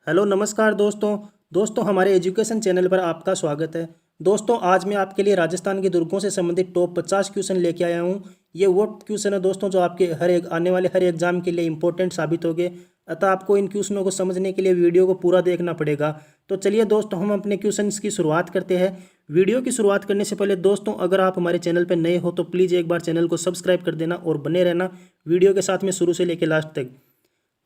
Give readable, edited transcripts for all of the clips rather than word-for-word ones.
Hello नमस्कार दोस्तों हमारे एजुकेशन चैनल पर आपका स्वागत है। दोस्तों आज मैं आपके लिए राजस्थान के दुर्गों से संबंधित टॉप 50 क्वेश्चन लेके आया हूँ। ये वो क्वेश्चन है दोस्तों जो आपके हर एक आने वाले हर एग्जाम के लिए इंपॉर्टेंट साबित होंगे। अतः आपको इन क्वेश्चनों को समझने के लिए वीडियो को पूरा देखना पड़ेगा। तो चलिए दोस्तों हम अपने क्वेश्चन की शुरुआत करते हैं। वीडियो की शुरुआत करने से पहले दोस्तों अगर आप हमारे चैनल पर नए हो तो प्लीज़ एक बार चैनल को सब्सक्राइब कर देना और बने रहना वीडियो के साथ में शुरू से लेकर लास्ट तक।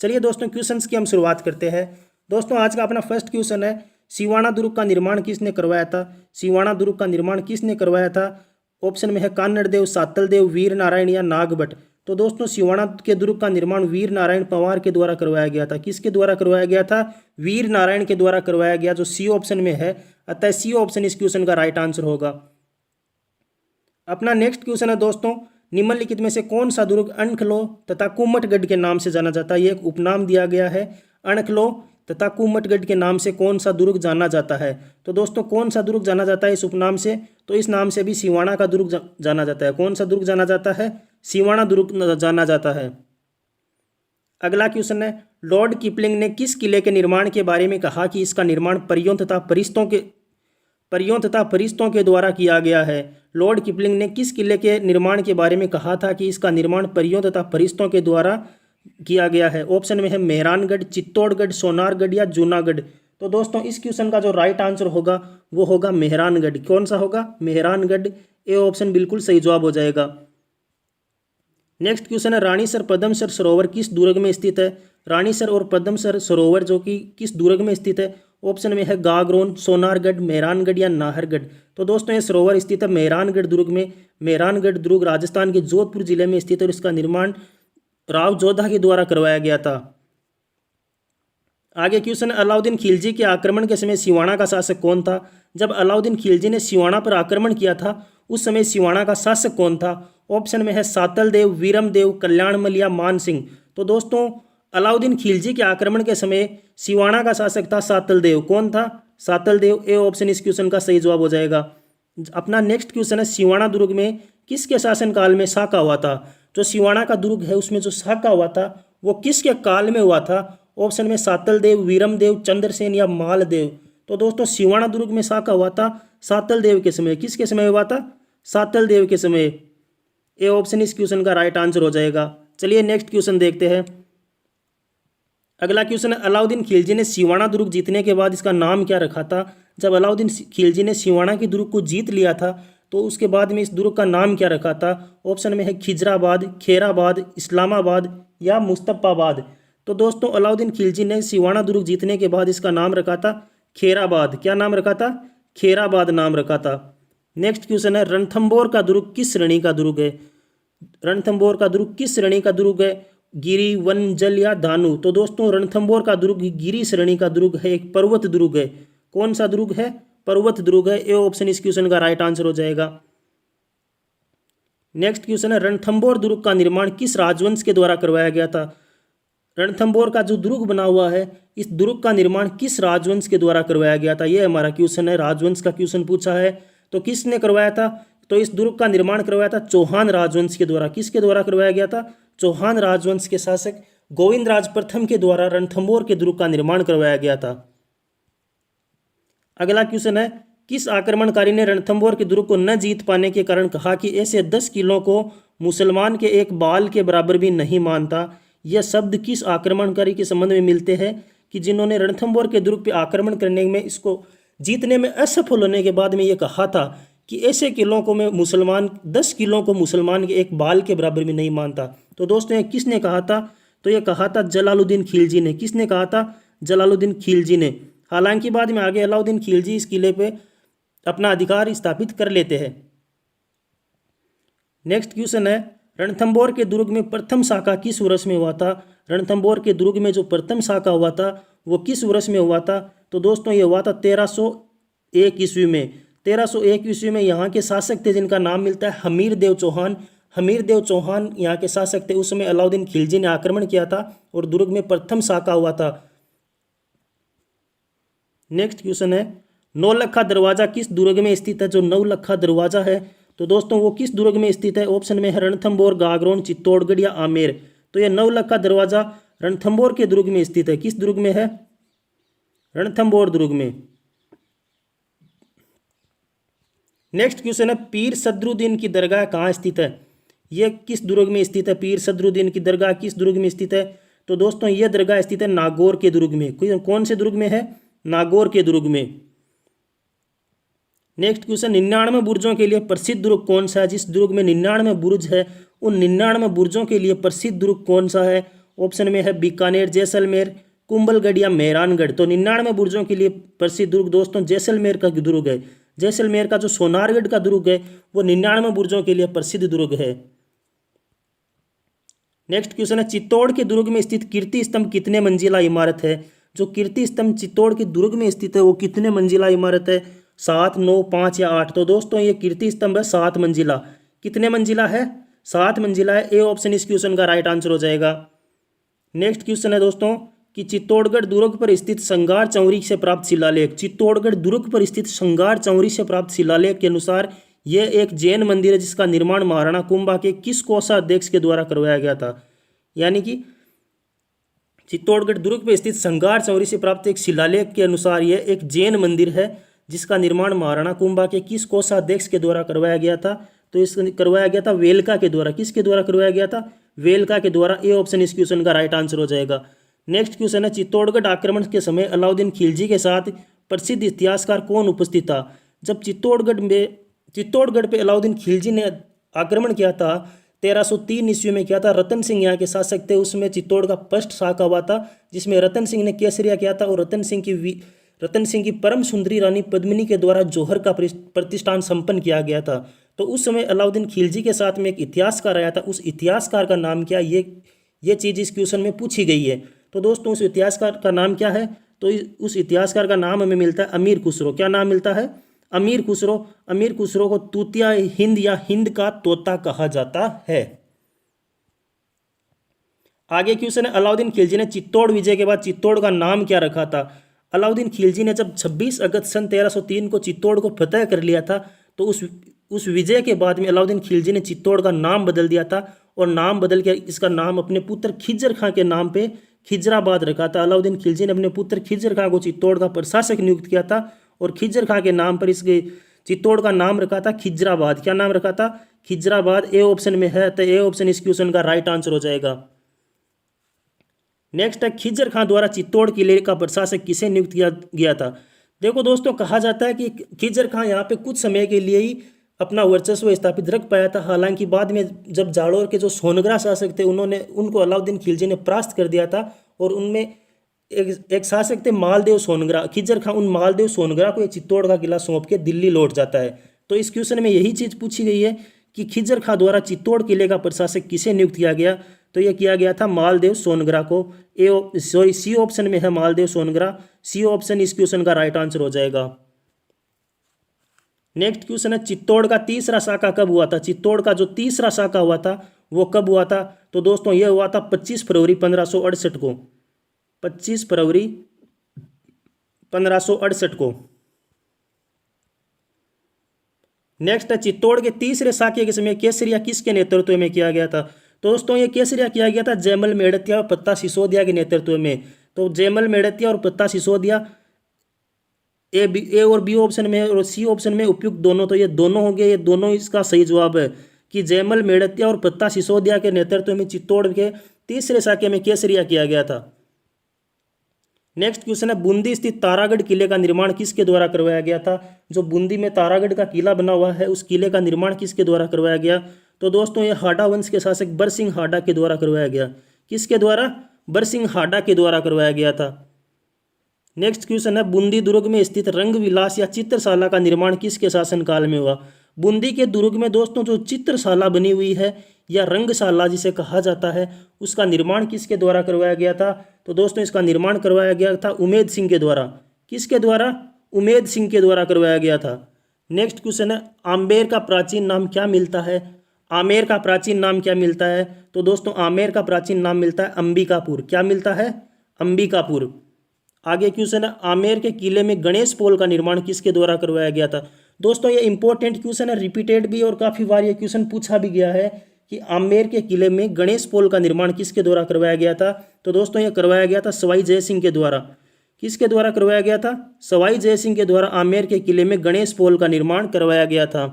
चलिए दोस्तों क्वेश्चंस की हम शुरुआत करते हैं। दोस्तों आज का अपना फर्स्ट क्वेश्चन है, सिवाना दुर्ग का निर्माण किसने करवाया था? सिवाना दुर्ग का निर्माण किसने करवाया था? ऑप्शन में है कान्नड़ देव, सातल देव, वीर नारायण या नागभट्ट। तो दोस्तों सिवाना के दुर्ग का निर्माण वीर नारायण पंवार के द्वारा करवाया गया था। किसके द्वारा करवाया गया था? वीर नारायण के द्वारा करवाया गया, जो सी ऑप्शन में है। अतः सी ऑप्शन इस क्वेश्चन का राइट आंसर होगा। अपना नेक्स्ट क्वेश्चन है दोस्तों, निम्नलिखित में से कौन सा दुर्ग अणखलो तथा कुम्मटगढ़ के नाम से जाना जाता है? ये एक उपनाम दिया गया है। अणखलो तथा कुम्मटगढ़ के नाम से कौन सा दुर्ग जाना जाता है? तो दोस्तों कौन सा दुर्ग जाना जाता है इस उपनाम से? तो इस नाम से भी सिवाना का दुर्ग जाना जाता है। कौन सा दुर्ग जाना जाता है? सिवाना दुर्ग जाना जाता है। अगला क्वेश्चन है, लॉर्ड किपलिंग ने किस किले के निर्माण के बारे में कहा कि इसका निर्माण परियों तथा फरिश्तों के द्वारा किया गया है? लॉर्ड किपलिंग ने किस किले के निर्माण के बारे में कहा था कि इसका निर्माण परियों तथा फरिश्तों के द्वारा किया गया है? ऑप्शन में है मेहरानगढ़, चित्तौड़गढ़, सोनारगढ़ या जूनागढ़। तो दोस्तों इस क्वेश्चन का जो राइट आंसर होगा वो होगा मेहरानगढ़। कौन सा होगा? मेहरानगढ़। ए ऑप्शन बिल्कुल सही जवाब हो जाएगा। नेक्स्ट क्वेश्चन है, रानीसर पद्मसर सरोवर किस दुर्ग में स्थित है? रानीसर और पद्मसर सरोवर जो कि किस दुर्ग में स्थित है? ऑप्शन में है गागरोन, सोनारगढ़, मेहरानगढ़ या नाहरगढ़। तो दोस्तों ये सरोवर स्थित है मेहरानगढ़ दुर्ग में। मेहरानगढ़ दुर्ग राजस्थान के जोधपुर जिले में स्थित है और इसका निर्माण राव जोधा के द्वारा करवाया गया था। आगे क्वेश्चन, अलाउद्दीन खिलजी के आक्रमण के समय सिवाना का शासक कौन था? जब अलाउद्दीन खिलजी ने सिवाना पर आक्रमण किया था उस समय सिवाना का शासक कौन था? ऑप्शन में है सातल देव, वीरम देव, कल्याणमल या मान सिंह। तो दोस्तों अलाउद्दीन खिलजी के आक्रमण के समय सिवाना का शासक था सातल देव। कौन था? सातल देव। ए ऑप्शन इस क्वेश्चन का सही जवाब हो जाएगा। अपना नेक्स्ट क्वेश्चन है, सिवाना दुर्ग में किसके शासनकाल में साका हुआ था? जो सिवाना का दुर्ग है उसमें जो साका हुआ था वो किसके काल में हुआ था? ऑप्शन में सातल देव, वीरम देव, चंद्रसेन या मालदेव। तो दोस्तों सिवाना दुर्ग में साका हुआ था सातल देव के समय। किसके समय हुआ था? सातल देव के समय। ए ऑप्शन इस क्वेश्चन का राइट आंसर हो जाएगा। चलिए नेक्स्ट क्वेश्चन देखते हैं। अगला क्वेश्चन है, अलाउद्दीन खिलजी ने सिवाना दुर्ग जीतने के बाद इसका नाम क्या रखा था? जब अलाउद्दीन खिलजी ने सिवाना की दुर्ग को जीत लिया था तो उसके बाद में इस दुर्ग का नाम क्या रखा था? ऑप्शन में है खिजराबाद, खेराबाद, इस्लामाबाद या मुस्तफाबाद। तो दोस्तों अलाउद्दीन खिलजी ने सिवाना दुर्ग जीतने के बाद इसका नाम रखा था खेराबाद। क्या नाम रखा था? खेराबाद नाम रखा था। नेक्स्ट क्वेश्चन है, रणथंबोर का दुर्ग किस श्रेणी का दुर्ग है? रणथंबोर का दुर्ग किस श्रेणी का दुर्ग है? गिरी, वन, जल या धानु। तो दोस्तों रणथंबोर का दुर्ग गिरी श्रेणी का दुर्ग है, एक पर्वत दुर्ग है। कौन सा दुर्ग है? पर्वत दुर्ग है। ए ऑप्शन इस क्वेश्चन का राइट आंसर हो जाएगा। नेक्स्ट क्वेश्चन है, रणथंबोर दुर्ग का निर्माण किस राजवंश के द्वारा करवाया गया था? रणथंबोर का जो दुर्ग बना हुआ है इस दुर्ग का निर्माण किस राजवंश के द्वारा करवाया गया था? यह हमारा क्वेश्चन है, राजवंश का क्वेश्चन पूछा है। तो किसने करवाया था? तो इस दुर्ग का निर्माण करवाया था चौहान राजवंश के द्वारा। किसके द्वारा करवाया गया था? चौहान राजवंश के शासक गोविंदराज प्रथम के द्वारा रणथंबोर के दुर्ग का निर्माण करवाया गया था। अगला क्वेश्चन है, किस आक्रमणकारी ने रणथंबोर के दुर्ग को न जीत पाने के कारण कहा कि ऐसे 10 किलों को मुसलमान के एक बाल के बराबर भी नहीं मानता? यह शब्द किस आक्रमणकारी के संबंध में मिलते हैं कि जिन्होंने रणथंबोर के दुर्ग पर आक्रमण करने में, इसको जीतने में असफल होने के बाद में ये कहा था कि ऐसे किलों को मैं मुसलमान 10 किलों को मुसलमान के एक बाल के बराबर भी नहीं मानता? तो दोस्तों ये किसने कहा था? तो ये कहा था जलालुद्दीन खिलजी ने। किसने कहा था? जलालुद्दीन खिलजी ने। हालांकि बाद में आगे अलाउद्दीन खिलजी इस किले पे अपना अधिकार स्थापित कर लेते हैं। नेक्स्ट क्वेश्चन है, रणथंबोर के दुर्ग में प्रथम साका किस वर्ष में हुआ था? रणथंबोर के दुर्ग में जो प्रथम साका हुआ था वो किस वर्ष में हुआ था? तो दोस्तों ये हुआ था 1301 ईस्वी में। 1301 ईस्वी में यहाँ के शासक थे जिनका नाम मिलता है हमीर देव चौहान। हमीर देव चौहान यहाँ के शासक थे। उस समय अलाउद्दीन खिलजी ने आक्रमण किया था और दुर्ग में प्रथम साका हुआ था। नेक्स्ट क्वेश्चन है, नौलखा दरवाजा किस दुर्ग में स्थित है? जो नौलखा दरवाजा है तो दोस्तों वो किस दुर्ग में स्थित है? ऑप्शन में है रणथंबोर, गागरोन, चित्तौड़गढ़ या आमेर। तो यह नौलखा दरवाजा रणथंबोर के दुर्ग में स्थित है। किस दुर्ग में है? रणथंभौर दुर्ग में। नेक्स्ट क्वेश्चन है पीर सदरुद्दीन की दरगाह कहाँ स्थित है? ये किस दुर्ग में स्थित है? पीर सदरुद्दीन की दरगाह किस दुर्ग में स्थित है? तो दोस्तों ये दरगाह स्थित है नागौर के दुर्ग में। कौन से दुर्ग में है? नागौर के दुर्ग में। नेक्स्ट क्वेश्चन 99 बुर्जों के लिए प्रसिद्ध दुर्ग कौन सा है? जिस दुर्ग में 99 बुर्ज है उन 99 बुर्जों के लिए प्रसिद्ध दुर्ग कौन सा है? ऑप्शन में है बीकानेर, जैसलमेर, कुंभलगढ़ या मेहरानगढ़। तो 99 बुर्जों के लिए प्रसिद्ध दुर्ग दोस्तों जैसलमेर का दुर्ग है। जैसलमेर का जो सोनारगढ़ का दुर्ग है वो 99 बुर्जों के लिए प्रसिद्ध दुर्ग है। नेक्स्ट क्वेश्चन है चित्तौड़ के दुर्ग में स्थित कीर्ति स्तंभ कितने मंजिला इमारत है? जो कीर्ति स्तंभ चित्तौड़ के दुर्ग में स्थित है वो कितने मंजिला इमारत है? 7, 9, 5 या 8। तो दोस्तों ये कीर्ति स्तंभ है 7 मंजिला। कितने मंजिला है? 7 मंजिला है। ए ऑप्शन इस क्वेश्चन का राइट आंसर हो जाएगा। नेक्स्ट क्वेश्चन है दोस्तों कि चित्तौड़गढ़ दुर्ग पर स्थित संगार चौरी से प्राप्त शिलालेख। चित्तौड़गढ़ दुर्ग पर स्थित संगार चौरी से प्राप्त शिलालेख के अनुसार यह एक जैन मंदिर है जिसका निर्माण महाराणा कुंभा के किस कोषाध्यक्ष के द्वारा करवाया गया था? यानी कि चित्तौड़गढ़ दुर्ग पर स्थित संगार चौरी से प्राप्त एक शिलालेख के अनुसार यह एक जैन मंदिर है जिसका निर्माण महाराणा कुंभा के किस कोषाध्यक्ष के द्वारा करवाया गया था? तो इस करवाया गया था वेलका के द्वारा। किसके द्वारा करवाया गया था? वेलका के द्वारा। ए ऑप्शन इस क्वेश्चन का राइट आंसर हो जाएगा। नेक्स्ट क्वेश्चन है चित्तौड़गढ़ आक्रमण के समय अलाउद्दीन खिलजी के साथ प्रसिद्ध इतिहासकार कौन उपस्थित था? जब चित्तौड़गढ़ पे अलाउद्दीन खिलजी ने आक्रमण किया था 1303 ईस्वी में किया था। रतन सिंह यहाँ के शासक थे। उसमें चित्तौड़ का फर्स्ट शाखा हुआ था जिसमें रतन सिंह ने केसरिया किया था और रतन सिंह की परम सुंदरी रानी पद्मिनी के द्वारा जौहर का प्रतिष्ठान संपन्न किया गया था। तो उस समय अलाउद्दीन खिलजी के साथ में एक इतिहासकार आया था। उस इतिहासकार का नाम क्या? ये चीज़ इस क्वेश्चन में पूछी गई है। तो दोस्तों उस इतिहासकार का नाम क्या है? तो उस इतिहासकार का नाम हमें मिलता है अमीर खुसरो। क्या नाम मिलता है? अमीर खुसरो। अमीर खुसरो को तूतिया हिंद या हिंद का तोता कहा जाता है। आगे क्वेश्चन है अलाउद्दीन खिलजी ने चित्तौड़ विजय के बाद चित्तौड़ का नाम क्या रखा था? अलाउद्दीन खिलजी ने जब 26 अगस्त सन 1303 को चित्तौड़ को फतह कर लिया था तो उस विजय के बाद में अलाउद्दीन खिलजी ने चित्तौड़ का नाम बदल दिया था और नाम बदल के इसका नाम अपने पुत्र खिज्जर खां के नाम पे खिजराबाद रखा था। अलाउद्दीन खिलजी ने अपने पुत्र खिज्जर खां को चित्तौड़ का प्रशासक नियुक्त किया था और खिज्जर खां के नाम पर इसके चित्तौड़ का नाम रखा था खिजराबाद। क्या नाम रखा था? खिजराबाद। ए ऑप्शन में है तो ए ऑप्शन इस क्वेश्चन का राइट आंसर हो जाएगा। नेक्स्ट है खिज्जर खां द्वारा चित्तौड़ किले का प्रशासक किसे नियुक्त किया गया था? देखो दोस्तों कहा जाता है कि खिज्जर खां यहाँ पे कुछ समय के लिए ही अपना वर्चस्व स्थापित रख पाया था। हालांकि बाद में जब जालोर के जो सोनग्रा शासक थे उनको अलाउद्दीन खिलजी ने परास्त कर दिया था और उनमें एक शासक थे मालदेव सोनग्रा। खिज्जर खां उन मालदेव सोनग्रा को चित्तौड़ का किला सौंप के दिल्ली लौट जाता है। तो इस क्वेश्चन में यही चीज़ पूछी गई है कि खिज्जर खां द्वारा चित्तौड़ किले का प्रशासक किसे नियुक्त किया गया? तो यह किया गया था मालदेव सोनग्रा को। सी ऑप्शन में है मालदेव सोनग्रा। सी ऑप्शन इस क्वेश्चन का राइट आंसर हो जाएगा। नेक्स्ट क्वेश्चन है चित्तौड़ का तीसरा शाखा कब हुआ था? चित्तौड़ का जो तीसरा शाखा हुआ था वो कब हुआ था? तो दोस्तों यह हुआ था 25 फरवरी 1568 को। 25 फरवरी 1568 को। नेक्स्ट है चित्तौड़ के तीसरे शाखे के समय केसरिया किसके नेतृत्व में किया गया था? तो दोस्तों ये केसरिया किया गया था जयमल मेड़तिया और पत्ता सिसोदिया के नेतृत्व में। तो जयमल मेड़तिया और पत्ता सिसोदिया ए और बी ऑप्शन में और सी ऑप्शन में उपयुक्त दोनों। तो ये दोनों हो गए। ये दोनों इसका सही जवाब है कि जयमल मेड़तिया और पत्ता सिसोदिया के नेतृत्व में चित्तौड़ के तीसरे शाखे में केसरिया किया गया था। नेक्स्ट क्वेश्चन है बूंदी स्थित तारागढ़ किले का निर्माण किसके द्वारा करवाया गया था? जो बूंदी में तारागढ़ का किला बना हुआ है उस किले का निर्माण किसके द्वारा करवाया गया? तो दोस्तों ये हाडा वंश के शासक बरसिंह हाडा के द्वारा करवाया गया। किसके द्वारा? बरसिंह हाडा के द्वारा करवाया गया था। नेक्स्ट क्वेश्चन है बूंदी दुर्ग में स्थित रंग विलास या चित्रशाला का निर्माण किसके शासनकाल में हुआ? बूंदी के दुर्ग में दोस्तों जो चित्रशाला बनी हुई है या रंगशाला जिसे कहा जाता है उसका निर्माण किसके द्वारा करवाया गया था? तो दोस्तों इसका निर्माण करवाया गया था उमेद सिंह के द्वारा। किसके द्वारा? उमेद सिंह के द्वारा करवाया गया था। नेक्स्ट क्वेश्चन है आमेर का प्राचीन नाम क्या मिलता है? आमेर का प्राचीन नाम क्या मिलता है? तो दोस्तों आमेर का प्राचीन नाम मिलता है अंबिकापुर। क्या मिलता है? अंबिकापुर। आगे क्वेश्चन है आमेर के किले में गणेश पोल का निर्माण किसके द्वारा करवाया गया था? दोस्तों ये इंपॉर्टेंट क्वेश्चन है, रिपीटेड भी और काफ़ी बार ये क्वेश्चन पूछा भी गया है कि आमेर के किले में गणेश पोल का निर्माण किसके द्वारा करवाया गया था? तो दोस्तों ये करवाया गया था सवाई जय सिंह के द्वारा। किसके द्वारा करवाया गया था? सवाई जय सिंह के द्वारा आमेर के किले में गणेश पोल का निर्माण करवाया गया था।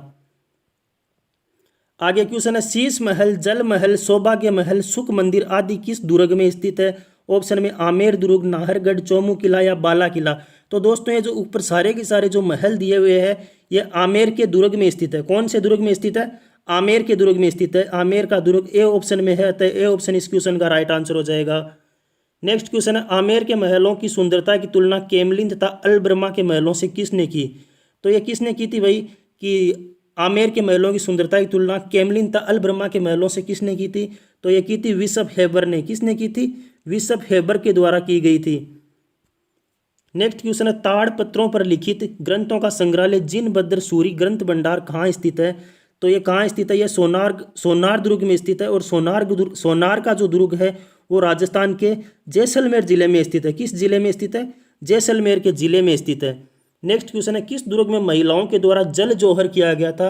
आगे क्वेश्चन है, शीश महल, जल महल, सौभाग्य महल, सुख मंदिर आदि किस दुर्ग में स्थित है? ऑप्शन में आमेर दुर्ग, नाहरगढ़, चौमू किला या बाला किला। तो दोस्तों ये जो ऊपर सारे के सारे जो महल दिए हुए हैं ये आमेर के दुर्ग में स्थित है। कौन से दुर्ग में स्थित है? आमेर के दुर्ग में स्थित है। आमेर का दुर्ग ए ऑप्शन में है, अतः ए ऑप्शन इस क्वेश्चन का राइट आंसर हो जाएगा। नेक्स्ट क्वेश्चन है, आमेर के महलों की सुंदरता की तुलना केमलिन तथा अलब्रमा के महलों से किसने की? तो ये किसने की थी भाई? कि आमेर के महलों की सुंदरता की तुलना केमलिन तथा अलब्रमा के महलों से किसने की थी? तो ये की थी विशप हेबर ने। किसने की थी? विशप हेबर के द्वारा की गई थी। नेक्स्ट क्वेश्चन है, ताड़पत्रों पर लिखित ग्रंथों का संग्रहालय जिनभद्र सूरी ग्रंथ भंडार कहाँ स्थित है? तो ये कहाँ स्थित है? ये सोनार दुर्ग में स्थित है। और सोनार का जो दुर्ग है वो राजस्थान के जैसलमेर जिले में स्थित है। किस जिले में स्थित है? जैसलमेर के जिले में स्थित है। नेक्स्ट क्वेश्चन है, किस दुर्ग में महिलाओं के द्वारा जल जौहर किया गया था?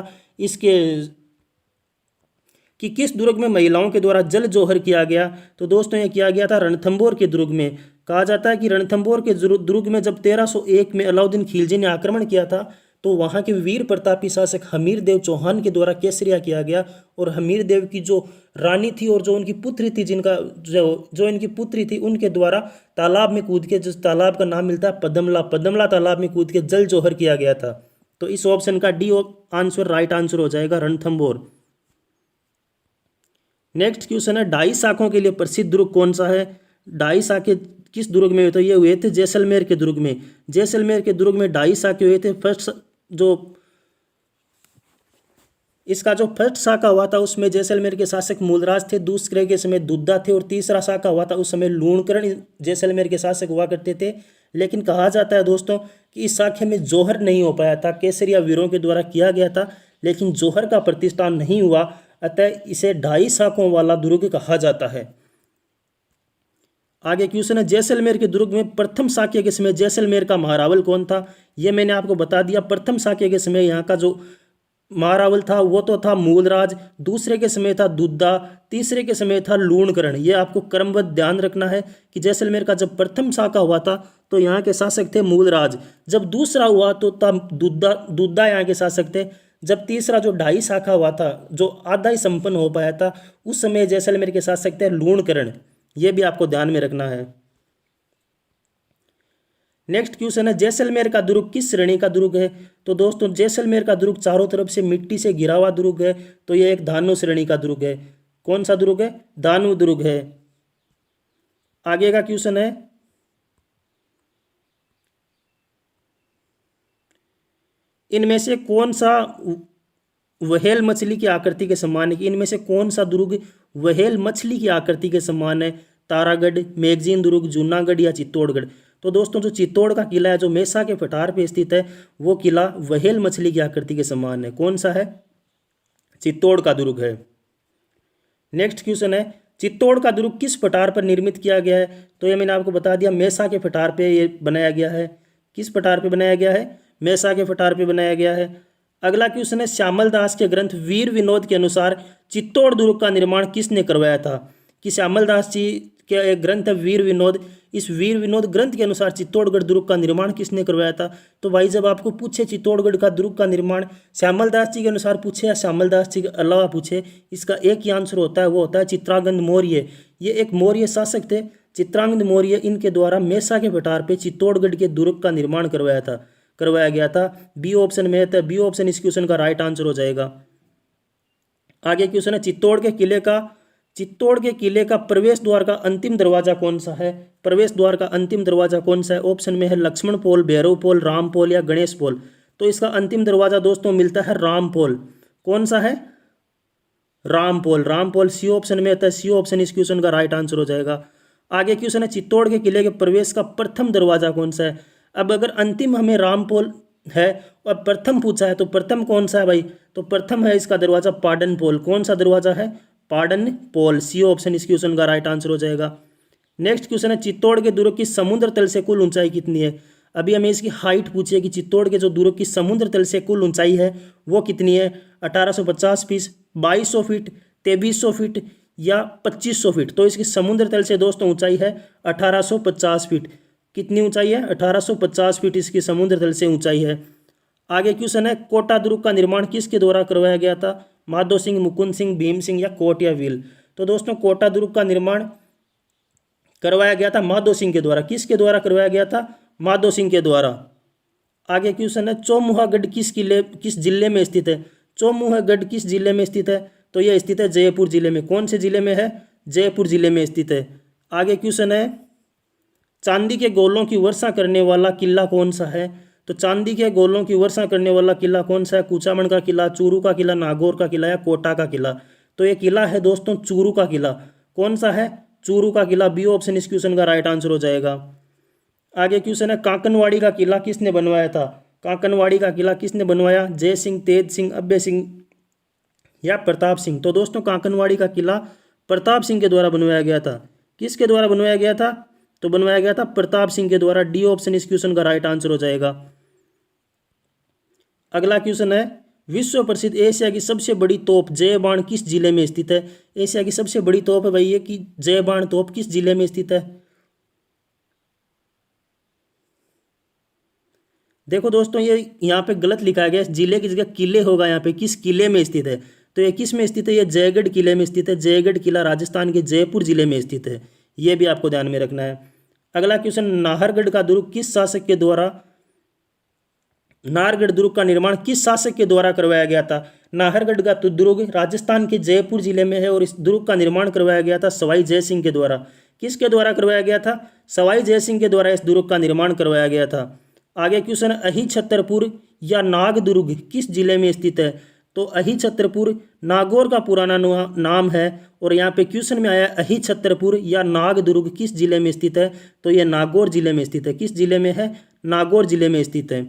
किस दुर्ग में महिलाओं के द्वारा जल जौहर किया गया? तो दोस्तों ये किया गया था रणथंभौर के दुर्ग में। कहा जाता है कि रणथंभौर के दुर्ग में जब 1301 में अलाउद्दीन खिलजी ने आक्रमण किया था तो वहाँ के वीर प्रतापी शासक हमीर देव चौहान के द्वारा केसरिया किया गया। और हमीर देव की जो रानी थी और जो उनकी पुत्री थी, जिनका जो इनकी पुत्री थी, उनके द्वारा तालाब में कूद के, जिस तालाब का नाम मिलता है पदमला तालाब में कूद के जल जौहर किया गया था। तो इस ऑप्शन का डी आंसर राइट आंसर हो जाएगा, रणथंभौर। नेक्स्ट क्वेश्चन है, ढाई शाखों के लिए प्रसिद्ध दुर्ग कौन सा है? ढाई शाखे किस दुर्ग में हुए? तो ये हुए थे जैसलमेर के दुर्ग में। जैसलमेर के दुर्ग में ढाई शाखे हुए थे। इसका जो फर्स्ट शाखा हुआ था उसमें जैसलमेर के शासक मूलराज थे, दूसरे के समय दुद्दा थे, और तीसरा शाखा हुआ था उस समय लूणकरण जैसलमेर के शासक हुआ करते थे। लेकिन कहा जाता है दोस्तों कि इस शाखे में जौहर नहीं हो पाया था। केसरिया वीरों के द्वारा किया गया था लेकिन जौहर का प्रतिष्ठान नहीं हुआ, अतः इसे ढाई शाखों वाला दुर्ग कहा जाता है। आगे क्वेश्चन है, जैसलमेर के दुर्ग में प्रथम शाक्य के समय जैसलमेर का महारावल कौन था? यह मैंने आपको बता दिया। प्रथम शाक्य के समय यहाँ का जो महारावल था वो तो था मूलराज, दूसरे के समय था दुद्दा, तीसरे के समय था लूणकरण। ये आपको क्रमबद्ध ध्यान रखना है कि जैसलमेर का जब प्रथम शाखा हुआ था तो यहाँ के शासक थे मूलराज, जब दूसरा हुआ तो था दुद्दा यहाँ के शासक थे, जब तीसरा जो ढाई शाखा हुआ था जो आधा ही संपन्न हो पाया था उस समय जैसलमेर के शासक थे लूणकरण। ये भी आपको ध्यान में रखना है। नेक्स्ट क्वेश्चन है, जैसलमेर का दुर्ग किस श्रेणी का दुर्ग है? तो दोस्तों जैसलमेर का दुर्ग चारों तरफ से मिट्टी से घिरा हुआ दुर्ग है, तो यह एक धानु श्रेणी का दुर्ग है। कौन सा दुर्ग है? धानु दुर्ग है। आगे का क्वेश्चन है, इनमें से कौन सा व्हेल मछली की आकृति के समान है? कि इनमें से कौन सा दुर्ग व्हेल मछली की आकृति के समान है? तारागढ़, मैगजीन दुर्ग, जूनागढ़ या चित्तौड़गढ़? तो दोस्तों जो चित्तौड़ का किला है जो मेसा के पठार पे स्थित है वो किला व्हेल मछली की आकृति के समान है। कौन सा है? चित्तौड़ का दुर्ग है। नेक्स्ट क्वेश्चन है, चित्तौड़ का दुर्ग किस पठार पर निर्मित किया गया है? तो ये मैंने आपको बता दिया, मेसा के पठार पे ये बनाया गया है। किस पठार पे बनाया गया है? मेसा के पठार पे बनाया गया है। अगला क्वेश्चन है, श्यामल दास के ग्रंथ वीर विनोद के अनुसार चित्तौड़ दुर्ग का निर्माण किसने करवाया था? कि श्यामल दास जी के एक ग्रंथ है वीर विनोद, इस वीर विनोद ग्रंथ के अनुसार चित्तौड़गढ़ दुर्ग का निर्माण किसने करवाया था? तो भाई जब आपको पूछे चित्तौड़गढ़ का दुर्ग का निर्माण श्यामल दास जी के अनुसार पूछे या श्यामल दास जी के अलावा पूछे, इसका एक ही आंसर होता है, वो होता है चित्रांगद मौर्य। ये एक मौर्य शासक थे चित्रांगद मौर्य, इनके द्वारा मेसा के पठार पे चित्तौड़गढ़ के दुर्ग का निर्माण करवाया गया था। बी ऑप्शन में है, तो बी ऑप्शन इस क्वेश्चन का राइट आंसर हो जाएगा। आगे क्वेश्चन है, चित्तौड़ के किले का प्रवेश द्वार का अंतिम दरवाजा कौन सा है? प्रवेश द्वार का अंतिम दरवाजा कौन सा है? ऑप्शन में है लक्ष्मण पोल, भैरव पोल, राम पोल या गणेश पोल। तो इसका अंतिम दरवाजा दोस्तों मिलता है राम पोल। कौन सा है? राम पोल। राम पोल सी ऑप्शन में आता है, सी ऑप्शन इस क्वेश्चन का राइट आंसर हो जाएगा। आगे क्वेश्चन है, चित्तौड़ के किले के प्रवेश का प्रथम दरवाजा कौन सा है? अब अगर अंतिम हमें राम पोल है और प्रथम पूछा है तो प्रथम कौन सा है भाई? तो प्रथम है इसका दरवाजा पाडन पोल। कौन सा दरवाजा है? पाडन पोल। सी ऑप्शन इस क्वेश्चन का राइट आंसर हो जाएगा। नेक्स्ट क्वेश्चन है, चित्तौड़ के दुर्ग की समुद्र तल से कुल ऊंचाई कितनी है? अभी हमें इसकी हाइट पूछी है कि चित्तौड़ के जो दुर्ग की समुद्र तल से कुल ऊंचाई है वो कितनी है? 1850 फीट, 2200 फीट, 2300 फीट या 2500 फीट। तो इसकी समुद्र तल से दोस्तों ऊंचाई है 1850 फीट। कितनी ऊंचाई है? 1850 फीट इसकी समुद्र तल से ऊंचाई है। आगे क्वेश्चन है, कोटा दुर्ग का निर्माण किसके द्वारा करवाया गया था? माधो सिंह, मुकुंद सिंह, भीम सिंह या कोट या व्हील? तो दोस्तों कोटा दुर्ग का निर्माण करवाया गया था माधो सिंह के द्वारा। किसके द्वारा करवाया गया था? माधो सिंह के द्वारा। आगे क्वेश्चन है, चौमुहागढ़ किस जिले में स्थित है? चौमुहागढ़ किस जिले में स्थित है? तो यह स्थित है जयपुर जिले में। कौन से जिले में है? जयपुर जिले में स्थित है। आगे क्वेश्चन है, चांदी के गोलों की वर्षा करने वाला किला कौन सा है? तो चांदी के गोलों की वर्षा करने वाला किला कौन सा है? कुचामन का किला, चूरू का किला, नागौर का किला या कोटा का किला? तो ये किला है दोस्तों चूरू का किला। कौन सा है? चूरू का किला। बी ऑप्शन इस क्वेश्चन का राइट आंसर हो जाएगा। आगे क्वेश्चन है, कांकनवाड़ी का किला किसने बनवाया था? कांकनवाड़ी का किला किसने बनवाया? जय सिंह, तेज सिंह, अभय सिंह या प्रताप सिंह? तो दोस्तों कांकनवाड़ी का किला प्रताप सिंह के द्वारा बनवाया गया था। किसके द्वारा बनवाया गया था? तो बनवाया गया था प्रताप सिंह के द्वारा। डी ऑप्शन इस क्वेश्चन का राइट आंसर हो जाएगा। अगला क्वेश्चन है, विश्व प्रसिद्ध एशिया की सबसे बड़ी तोप जय बाण किस जिले में स्थित है? एशिया की सबसे बड़ी तोप है भाई ये कि जय बाण तोप किस जिले में स्थित है? देखो दोस्तों ये यहाँ पे गलत लिखा गया है, जिले की जगह किले होगा यहाँ पे। किस किले में स्थित है? तो ये किस में स्थित है? ये जयगढ़ किले में स्थित है। जयगढ़ किला राजस्थान के जयपुर जिले में स्थित है। ये भी आपको ध्यान में रखना है। अगला क्वेश्चन, नाहरगढ़ का दुर्ग किस शासक के द्वारा नाहरगढ़ दुर्ग का निर्माण किस शासक के द्वारा करवाया गया था? नाहरगढ़ का दुर्ग राजस्थान के जयपुर जिले में है और इस दुर्ग का निर्माण करवाया गया था सवाई जय सिंह के द्वारा। किसके द्वारा करवाया गया था? सवाई जय सिंह के द्वारा इस दुर्ग का निर्माण करवाया गया था। आगे क्वेश्चन, अहि छतरपुर या नाग दुर्ग किस जिले में स्थित है? तो अहि छतरपुर नागौर का पुराना नाम है और यहाँ पे क्वेश्चन में आया अहि छतरपुर या नाग दुर्ग किस जिले में स्थित है? तो यह नागौर जिले में स्थित है। किस जिले में है? नागौर जिले में स्थित है।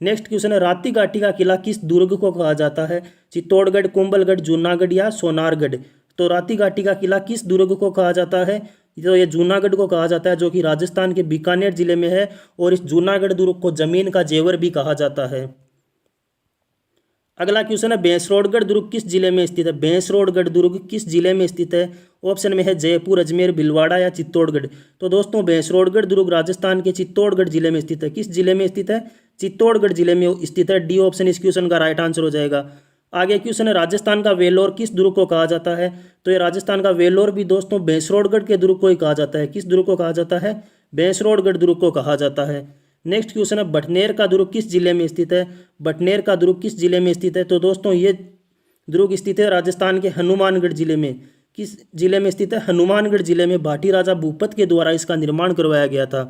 नेक्स्ट क्वेश्चन है, राती घाटी का किला किस दुर्ग को कहा जाता है? चित्तौड़गढ़, कुंभलगढ़, जूनागढ़ या सोनारगढ़? तो राती घाटी का किला किस दुर्ग को कहा जाता है? तो ये जूनागढ़ को कहा जाता है, जो कि राजस्थान के बीकानेर जिले में है। और इस जूनागढ़ दुर्ग को जमीन का जेवर भी कहा जाता है। अगला क्वेश्चन है, भैंसरोडगढ़ दुर्ग किस जिले में स्थित है? भैंसरोडगढ़ दुर्ग किस जिले में स्थित है? ऑप्शन में है जयपुर, अजमेर, भीलवाड़ा या चित्तौड़गढ़? तो दोस्तों भैंसरोडगढ़ दुर्ग राजस्थान के चित्तौड़गढ़ जिले में स्थित है। किस जिले में स्थित है? चित्तौड़गढ़ जिले में स्थित है। डी ऑप्शन इस क्वेश्चन का राइट आंसर हो जाएगा। आगे क्वेश्चन है, राजस्थान का वेलोर किस दुर्ग को कहा जाता है? तो ये राजस्थान का वेलोर भी दोस्तों भैंसरोडगढ़ के दुर्ग को ही कहा जाता है। किस दुर्ग को कहा जाता है? भैंसरोडगढ़ दुर्ग को कहा जाता है। नेक्स्ट क्वेश्चन है, बटनेर का दुर्ग किस जिले में स्थित है? बटनेर का दुर्ग किस जिले में स्थित है? तो दोस्तों ये दुर्ग स्थित है राजस्थान के हनुमानगढ़ जिले में। किस जिले में स्थित है? हनुमानगढ़ जिले में। भाटी राजा भूपत के द्वारा इसका निर्माण करवाया गया था।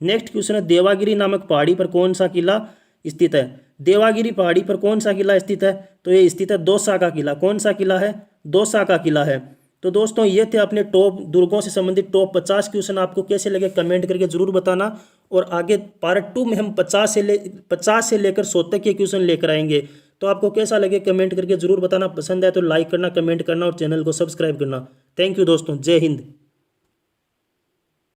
नेक्स्ट क्वेश्चन है, देवागिरी नामक पहाड़ी पर कौन सा किला स्थित है? देवागिरी पहाड़ी पर कौन सा किला स्थित है? तो ये स्थित है दौसा का किला। कौन सा किला है? दौसा का किला है। तो दोस्तों ये थे अपने टॉप दुर्गों से संबंधित टॉप 50 क्वेश्चन। आपको कैसे लगे कमेंट करके जरूर बताना। और आगे पार्ट 2 में हम 50 से लेकर 100 तक के क्वेश्चन लेकर आएंगे। तो आपको कैसा लगे कमेंट करके जरूर बताना। पसंद आए तो लाइक करना, कमेंट करना और चैनल को सब्सक्राइब करना। थैंक यू दोस्तों, जय हिंद।